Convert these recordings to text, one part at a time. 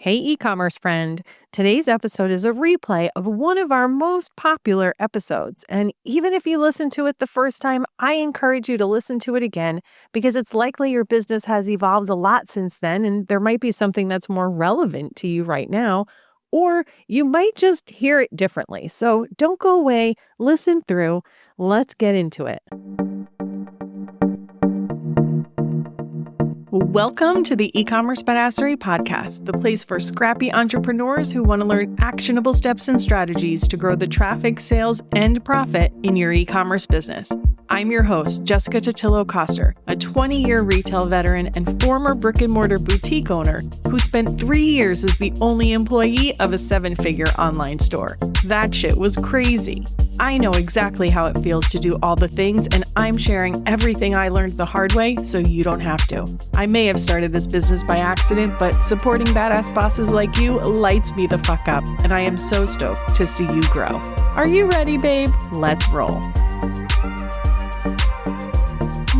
Hey, e-commerce friend. Today's episode is a replay of one of our most popular episodes. And even if you listen to it the first time, I encourage you to listen to it again because it's likely your business has evolved a lot since then, and there might be something that's more relevant to you right now, or you might just hear it differently. So don't go away, listen through. Let's get into it. Welcome to the E-commerce Badassery Podcast, the place for scrappy entrepreneurs who want to learn actionable steps and strategies to grow the traffic, sales, and profit in your e-commerce business. I'm your host, Jessica Totillo-Coster, a 20-year retail veteran and former brick-and-mortar boutique owner who spent 3 years as the only employee of a 7-figure online store. That shit was crazy. I know exactly how it feels to do all the things, and I'm sharing everything I learned the hard way so you don't have to. I may have started this business by accident, but supporting badass bosses like you lights me the fuck up, and I am so stoked to see you grow. Are you ready, babe? Let's roll.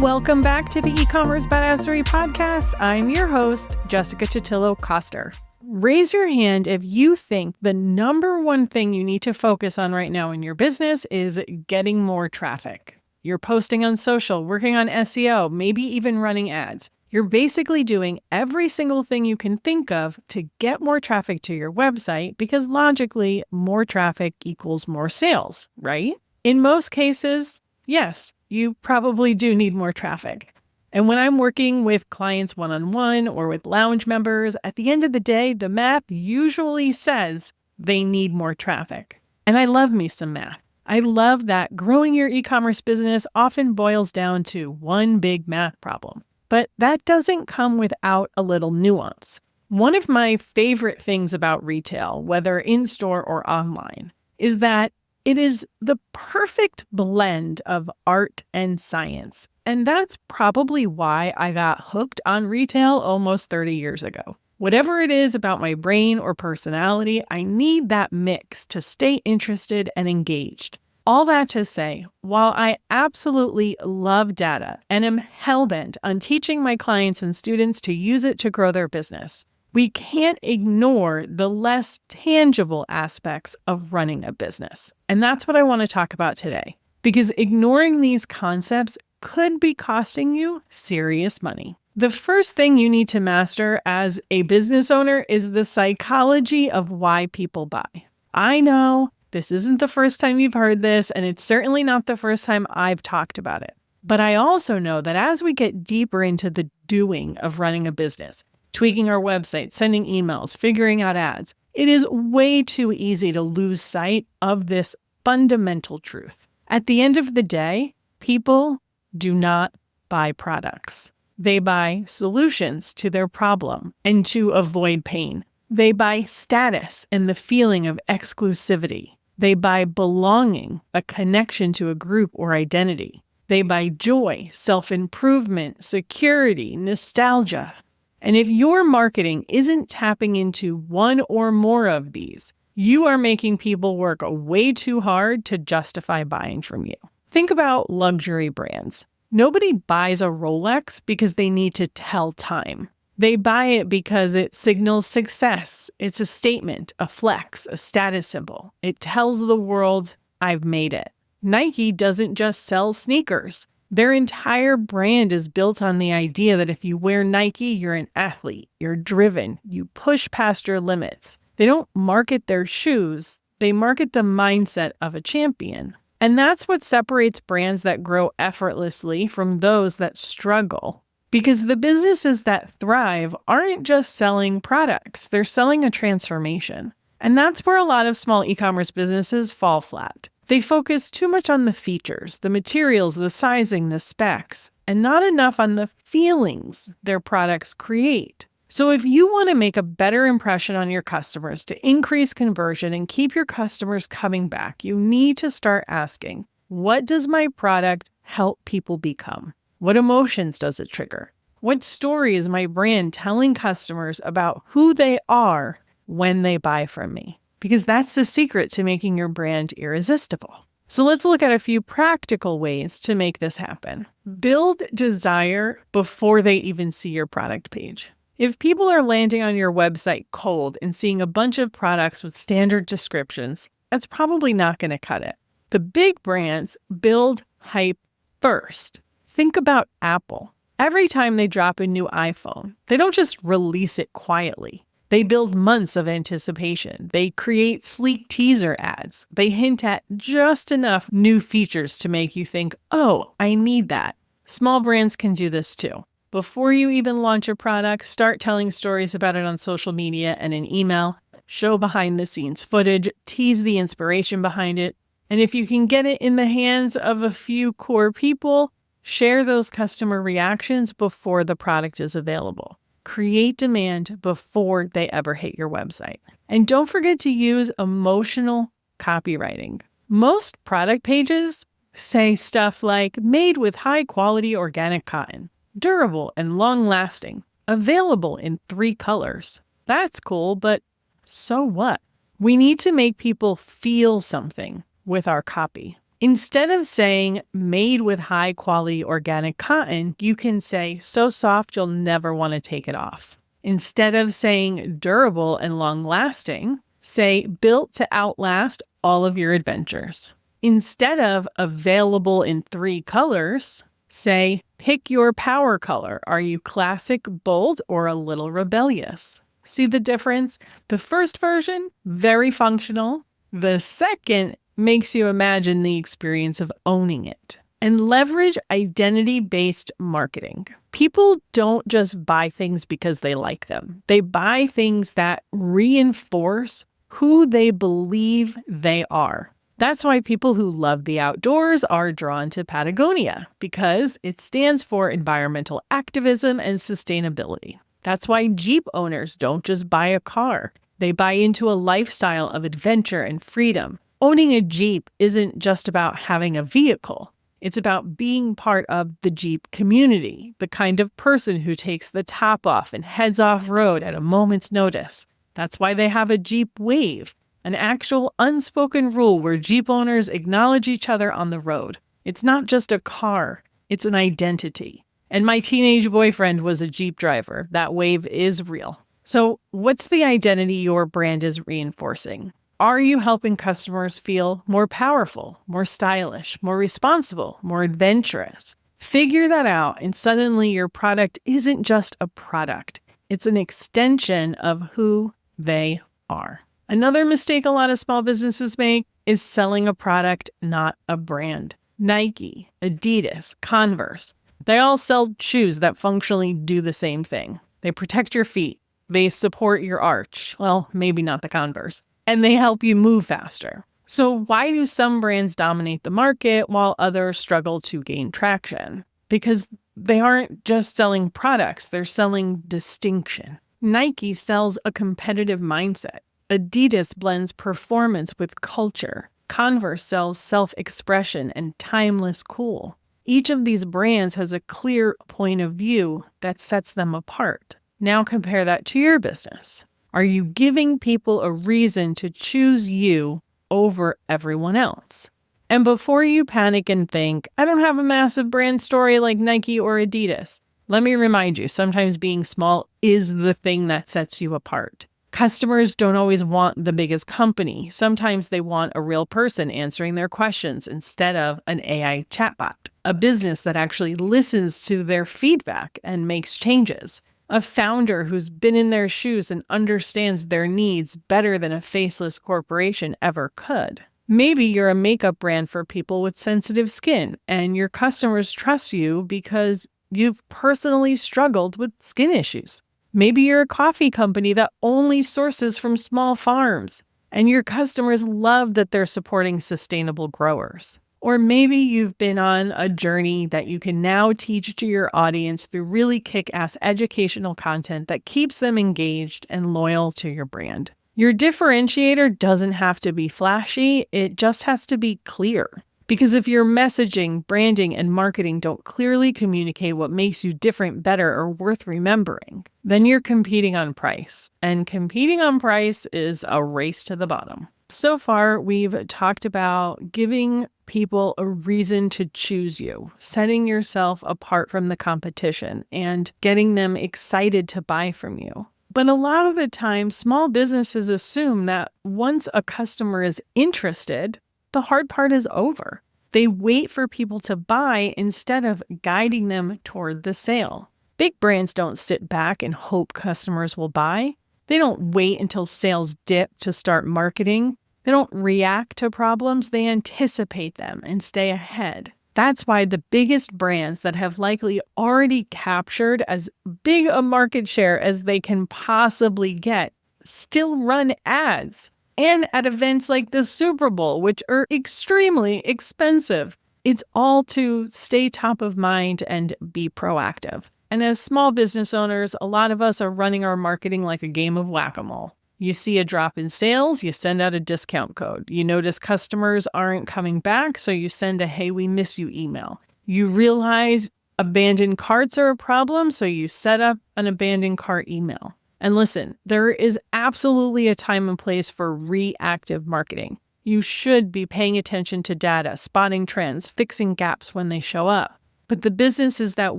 Welcome back to the E-commerce Badassery Podcast. I'm your host, Jessica Totillo-Coster. Raise your hand if you think the number one thing you need to focus on right now in your business is getting more traffic. You're posting on social, working on SEO, maybe even running ads. You're basically doing every single thing you can think of to get more traffic to your website because logically, more traffic equals more sales, right? In most cases, yes, you probably do need more traffic. And when I'm working with clients one-on-one or with lounge members, at the end of the day, the math usually says they need more traffic. And I love me some math. I love that growing your e-commerce business often boils down to one big math problem. But that doesn't come without a little nuance. One of my favorite things about retail, whether in-store or online, is that it is the perfect blend of art and science. And that's probably why I got hooked on retail almost 30 years ago. Whatever it is about my brain or personality, I need that mix to stay interested and engaged. All that to say, while I absolutely love data and am hellbent on teaching my clients and students to use it to grow their business, we can't ignore the less tangible aspects of running a business. And that's what I want to talk about today, because ignoring these concepts could be costing you serious money. The first thing you need to master as a business owner is the psychology of why people buy. I know this isn't the first time you've heard this, and it's certainly not the first time I've talked about it. But I also know that as we get deeper into the doing of running a business, tweaking our website, sending emails, figuring out ads, it is way too easy to lose sight of this fundamental truth. At the end of the day, people do not buy products. They buy solutions to their problem and to avoid pain. They buy status and the feeling of exclusivity. They buy belonging, a connection to a group or identity. They buy joy, self-improvement, security, nostalgia. And if your marketing isn't tapping into one or more of these, you are making people work way too hard to justify buying from you. Think about luxury brands. Nobody buys a Rolex because they need to tell time. They buy it because it signals success. It's a statement, a flex, a status symbol. It tells the world, I've made it. Nike doesn't just sell sneakers. Their entire brand is built on the idea that if you wear Nike, you're an athlete, you're driven, you push past your limits. They don't market their shoes, they market the mindset of a champion. And that's what separates brands that grow effortlessly from those that struggle. Because the businesses that thrive aren't just selling products, they're selling a transformation. And that's where a lot of small e-commerce businesses fall flat. They focus too much on the features, the materials, the sizing, the specs, and not enough on the feelings their products create. So if you want to make a better impression on your customers to increase conversion and keep your customers coming back, you need to start asking, what does my product help people become? What emotions does it trigger? What story is my brand telling customers about who they are when they buy from me? Because that's the secret to making your brand irresistible. So let's look at a few practical ways to make this happen. Build desire before they even see your product page. If people are landing on your website cold and seeing a bunch of products with standard descriptions, that's probably not going to cut it. The big brands build hype first. Think about Apple. Every time they drop a new iPhone, they don't just release it quietly. They build months of anticipation. They create sleek teaser ads. They hint at just enough new features to make you think, oh, I need that. Small brands can do this too. Before you even launch a product, start telling stories about it on social media and in email. Show behind the scenes footage, tease the inspiration behind it. And if you can get it in the hands of a few core people, share those customer reactions before the product is available. Create demand before they ever hit your website. And don't forget to use emotional copywriting. Most product pages say stuff like made with high quality organic cotton, durable and long lasting, available in 3 colors. That's cool, but so what? We need to make people feel something with our copy. Instead of saying made with high quality organic cotton, you can say so soft you'll never want to take it off. Instead of saying durable and long lasting, say built to outlast all of your adventures. Instead of available in 3 colors, say pick your power color. Are you classic, bold, or a little rebellious? See the difference? The first version, very functional. The second makes you imagine the experience of owning it. And leverage identity-based marketing. People don't just buy things because they like them. They buy things that reinforce who they believe they are. That's why people who love the outdoors are drawn to Patagonia, because it stands for environmental activism and sustainability. That's why Jeep owners don't just buy a car. They buy into a lifestyle of adventure and freedom. Owning a Jeep isn't just about having a vehicle. It's about being part of the Jeep community, the kind of person who takes the top off and heads off-road at a moment's notice. That's why they have a Jeep Wave, an actual unspoken rule where Jeep owners acknowledge each other on the road. It's not just a car, it's an identity. And my teenage boyfriend was a Jeep driver. That Wave is real. So what's the identity your brand is reinforcing? Are you helping customers feel more powerful, more stylish, more responsible, more adventurous? Figure that out, and suddenly your product isn't just a product. It's an extension of who they are. Another mistake a lot of small businesses make is selling a product, not a brand. Nike, Adidas, Converse, they all sell shoes that functionally do the same thing. They protect your feet. They support your arch. Well, maybe not the Converse. And they help you move faster. So why do some brands dominate the market while others struggle to gain traction? Because they aren't just selling products, they're selling distinction. Nike sells a competitive mindset. Adidas blends performance with culture. Converse sells self-expression and timeless cool. Each of these brands has a clear point of view that sets them apart. Now compare that to your business. Are you giving people a reason to choose you over everyone else? And before you panic and think, I don't have a massive brand story like Nike or Adidas, let me remind you, sometimes being small is the thing that sets you apart. Customers don't always want the biggest company. Sometimes they want a real person answering their questions instead of an AI chatbot. A business that actually listens to their feedback and makes changes. A founder who's been in their shoes and understands their needs better than a faceless corporation ever could. Maybe you're a makeup brand for people with sensitive skin, and your customers trust you because you've personally struggled with skin issues. Maybe you're a coffee company that only sources from small farms, and your customers love that they're supporting sustainable growers. Or maybe you've been on a journey that you can now teach to your audience through really kick-ass educational content that keeps them engaged and loyal to your brand. Your differentiator doesn't have to be flashy, it just has to be clear. Because if your messaging, branding, and marketing don't clearly communicate what makes you different, better, or worth remembering, then you're competing on price. And competing on price is a race to the bottom. So far, we've talked about giving people a reason to choose you, setting yourself apart from the competition, and getting them excited to buy from you. But a lot of the time, small businesses assume that once a customer is interested, the hard part is over. They wait for people to buy instead of guiding them toward the sale. Big brands don't sit back and hope customers will buy. They don't wait until sales dip to start marketing. They don't react to problems. They anticipate them and stay ahead. That's why the biggest brands that have likely already captured as big a market share as they can possibly get still run ads, and at events like the Super Bowl, which are extremely expensive. It's all to stay top of mind and be proactive. And as small business owners, a lot of us are running our marketing like a game of whack-a-mole. You see a drop in sales, you send out a discount code. You notice customers aren't coming back, so you send a "Hey, we miss you" email. You realize abandoned carts are a problem, so you set up an abandoned cart email. And listen, there is absolutely a time and place for reactive marketing. You should be paying attention to data, spotting trends, fixing gaps when they show up. But the businesses that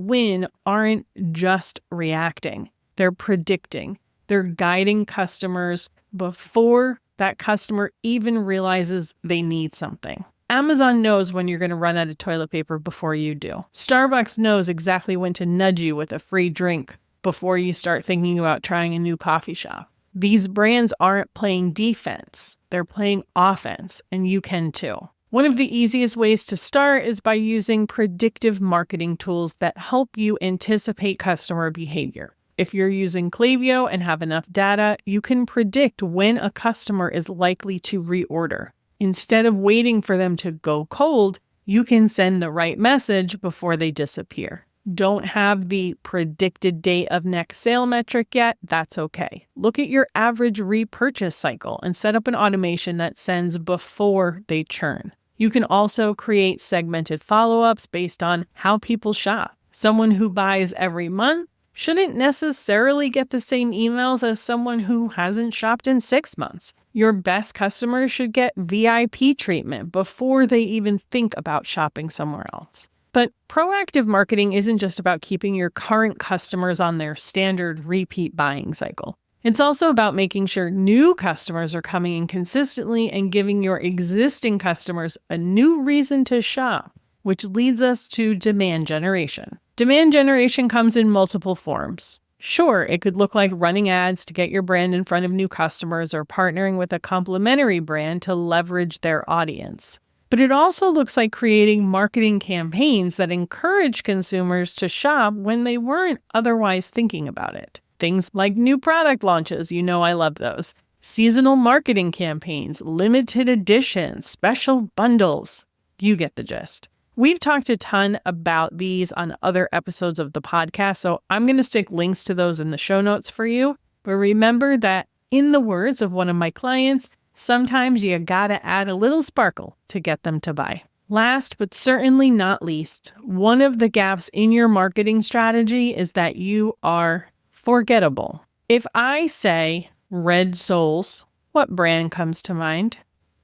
win aren't just reacting. They're predicting. They're guiding customers before that customer even realizes they need something. Amazon knows when you're going to run out of toilet paper before you do. Starbucks knows exactly when to nudge you with a free drink before you start thinking about trying a new coffee shop. These brands aren't playing defense. They're playing offense, and you can too. One of the easiest ways to start is by using predictive marketing tools that help you anticipate customer behavior. If you're using Klaviyo and have enough data, you can predict when a customer is likely to reorder. Instead of waiting for them to go cold, you can send the right message before they disappear. Don't have the predicted date of next sale metric yet? That's okay. Look at your average repurchase cycle and set up an automation that sends before they churn. You can also create segmented follow-ups based on how people shop. Someone who buys every month shouldn't necessarily get the same emails as someone who hasn't shopped in 6 months. Your best customers should get VIP treatment before they even think about shopping somewhere else. But proactive marketing isn't just about keeping your current customers on their standard repeat buying cycle. It's also about making sure new customers are coming in consistently and giving your existing customers a new reason to shop, which leads us to demand generation. Demand generation comes in multiple forms. Sure, it could look like running ads to get your brand in front of new customers or partnering with a complementary brand to leverage their audience. But it also looks like creating marketing campaigns that encourage consumers to shop when they weren't otherwise thinking about it. Things like new product launches, I love those. Seasonal marketing campaigns, limited editions, special bundles. You get the gist. We've talked a ton about these on other episodes of the podcast, so I'm going to stick links to those in the show notes for you. But remember that, in the words of one of my clients, sometimes you gotta add a little sparkle to get them to buy. Last but certainly not least, one of the gaps in your marketing strategy is that you are forgettable. If I say Red Souls, what brand comes to mind?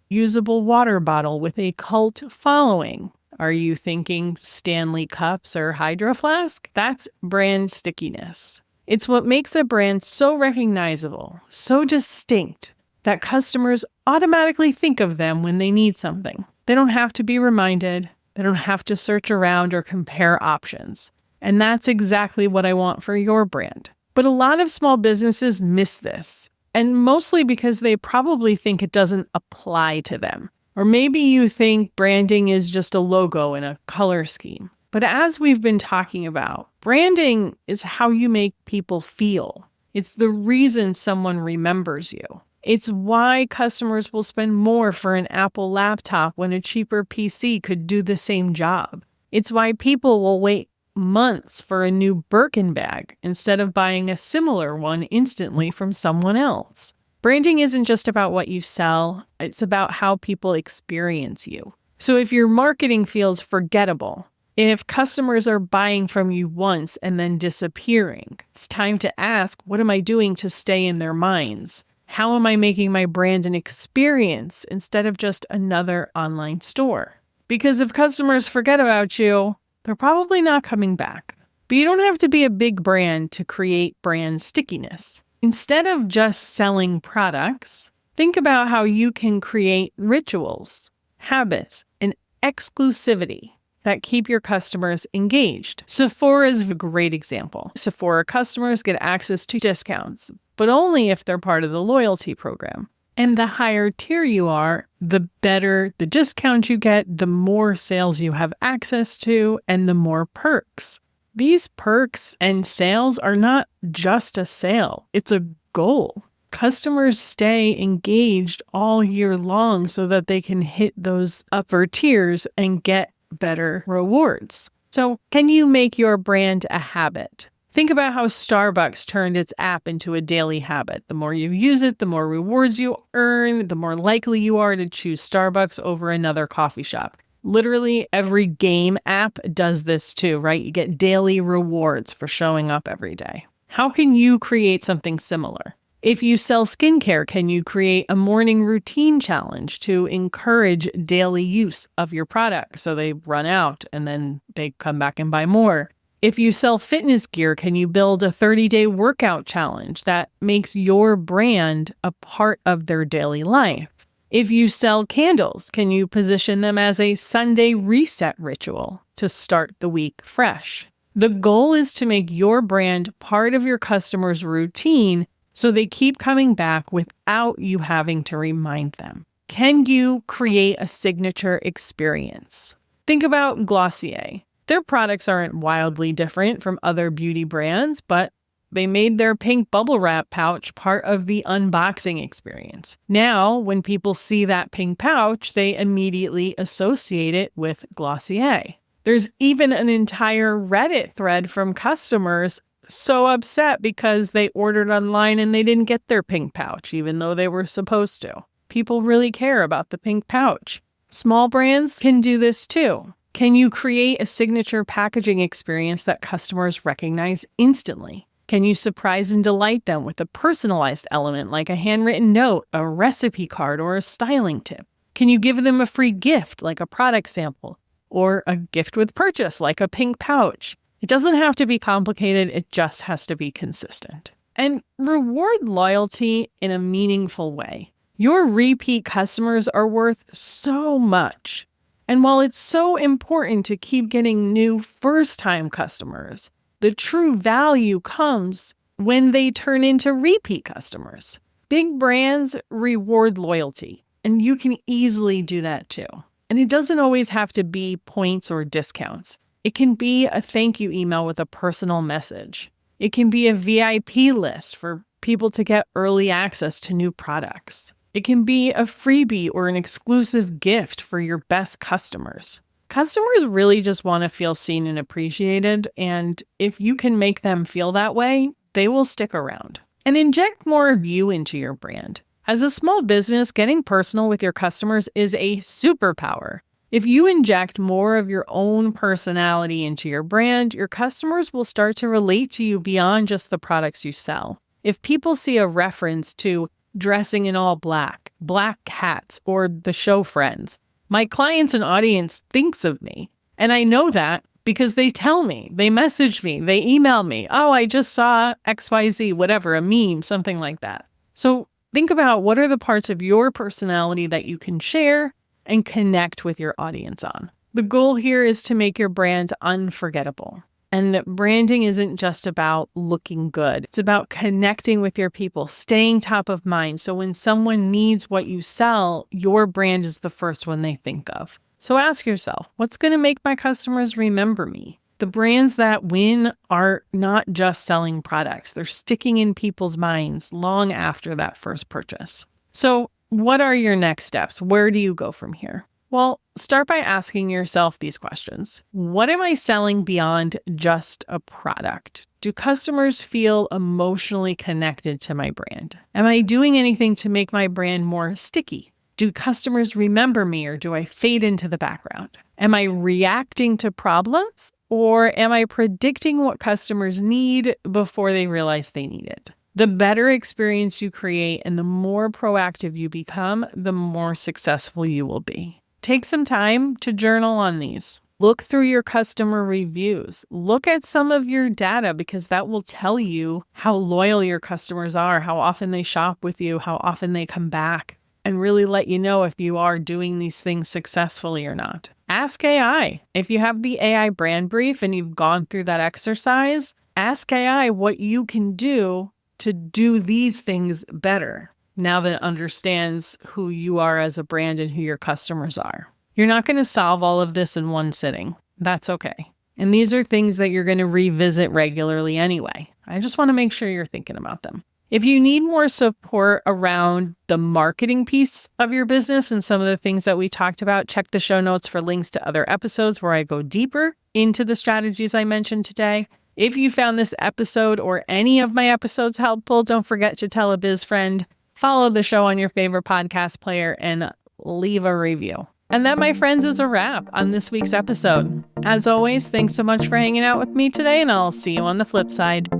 Usable water bottle with a cult following. Are you thinking Stanley Cups or Hydro Flask? That's brand stickiness. It's what makes a brand so recognizable, so distinct, that customers automatically think of them when they need something. They don't have to be reminded. They don't have to search around or compare options. And that's exactly what I want for your brand. But a lot of small businesses miss this, and mostly because they probably think it doesn't apply to them. Or maybe you think branding is just a logo and a color scheme. But as we've been talking about, branding is how you make people feel. It's the reason someone remembers you. It's why customers will spend more for an Apple laptop when a cheaper PC could do the same job. It's why people will wait months for a new Birkin bag instead of buying a similar one instantly from someone else. Branding isn't just about what you sell, it's about how people experience you. So if your marketing feels forgettable, if customers are buying from you once and then disappearing, it's time to ask, what am I doing to stay in their minds? How am I making my brand an experience instead of just another online store? Because if customers forget about you, they're probably not coming back. But you don't have to be a big brand to create brand stickiness. Instead of just selling products, think about how you can create rituals, habits, and exclusivity that keep your customers engaged. Sephora is a great example. Sephora customers get access to discounts, but only if they're part of the loyalty program. And the higher tier you are, the better the discount you get, the more sales you have access to, and the more perks. These perks and sales are not just a sale, it's a goal. Customers stay engaged all year long so that they can hit those upper tiers and get better rewards. So, can you make your brand a habit? Think about how Starbucks turned its app into a daily habit. The more you use it, the more rewards you earn, the more likely you are to choose Starbucks over another coffee shop. Literally every game app does this too, right? You get daily rewards for showing up every day. How can you create something similar? If you sell skincare, can you create a morning routine challenge to encourage daily use of your product so they run out and then they come back and buy more? If you sell fitness gear, can you build a 30-day workout challenge that makes your brand a part of their daily life? If you sell candles, can you position them as a Sunday reset ritual to start the week fresh? The goal is to make your brand part of your customers' routine so they keep coming back without you having to remind them. Can you create a signature experience? Think about Glossier. Their products aren't wildly different from other beauty brands, but they made their pink bubble wrap pouch part of the unboxing experience. Now, when people see that pink pouch, they immediately associate it with Glossier. There's even an entire Reddit thread from customers so upset because they ordered online and they didn't get their pink pouch, even though they were supposed to. People really care about the pink pouch. Small brands can do this too. Can you create a signature packaging experience that customers recognize instantly? Can you surprise and delight them with a personalized element like a handwritten note, a recipe card, or a styling tip? Can you give them a free gift like a product sample, or a gift with purchase like a pink pouch? It doesn't have to be complicated, it just has to be consistent. And reward loyalty in a meaningful way. Your repeat customers are worth so much. And while it's so important to keep getting new first-time customers, the true value comes when they turn into repeat customers. Big brands reward loyalty, and you can easily do that too. And it doesn't always have to be points or discounts. It can be a thank you email with a personal message. It can be a VIP list for people to get early access to new products. It can be a freebie or an exclusive gift for your best customers. Customers really just want to feel seen and appreciated, and if you can make them feel that way, they will stick around. And inject more of you into your brand. As a small business, getting personal with your customers is a superpower. If you inject more of your own personality into your brand, your customers will start to relate to you beyond just the products you sell. If people see a reference to dressing in all black, black hats, or the show Friends, my clients and audience thinks of me. And I know that because they tell me, they message me, they email me, oh, I just saw XYZ, whatever, a meme, something like that. So think about what are the parts of your personality that you can share and connect with your audience on. The goal here is to make your brand unforgettable. And branding isn't just about looking good. It's about connecting with your people, staying top of mind. So when someone needs what you sell, your brand is the first one they think of. So ask yourself, what's going to make my customers remember me? The brands that win are not just selling products. They're sticking in people's minds long after that first purchase. So what are your next steps? Where do you go from here? Well, start by asking yourself these questions. What am I selling beyond just a product? Do customers feel emotionally connected to my brand? Am I doing anything to make my brand more sticky? Do customers remember me or do I fade into the background? Am I reacting to problems or am I predicting what customers need before they realize they need it? The better experience you create and the more proactive you become, the more successful you will be. Take some time to journal on these. Look through your customer reviews. Look at some of your data because that will tell you how loyal your customers are, how often they shop with you, how often they come back, and really let you know if you are doing these things successfully or not. Ask AI. If you have the AI brand brief and you've gone through that exercise, ask AI what you can do to do these things better now that it understands who you are as a brand and who your customers are. You're not going to solve all of this in one sitting. That's okay. And these are things that you're going to revisit regularly anyway. I just want to make sure you're thinking about them. If you need more support around the marketing piece of your business and some of the things that we talked about, check the show notes for links to other episodes where I go deeper into the strategies I mentioned today. If you found this episode or any of my episodes helpful, don't forget to tell a biz friend, follow the show on your favorite podcast player, and leave a review. And that, my friends, is a wrap on this week's episode. As always, thanks so much for hanging out with me today, and I'll see you on the flip side.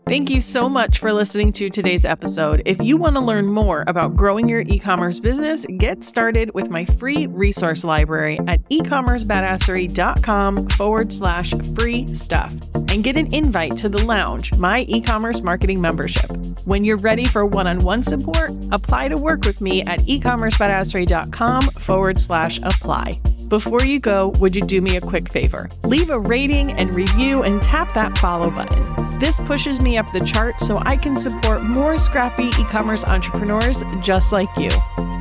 Thank you so much for listening to today's episode. If you want to learn more about growing your e-commerce business, get started with my free resource library at ecommercebadassery.com/free stuff and get an invite to the Lounge, my e-commerce marketing membership. When you're ready for one-on-one support, apply to work with me at ecommercebadassery.com/apply. Before you go, would you do me a quick favor? Leave a rating and review and tap that follow button. This pushes me up the chart so I can support more scrappy e-commerce entrepreneurs just like you.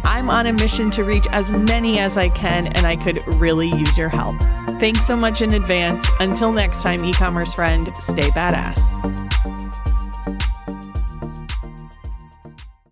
I'm on a mission to reach as many as I can, and I could really use your help. Thanks so much in advance. Until next time, e-commerce friend, stay badass.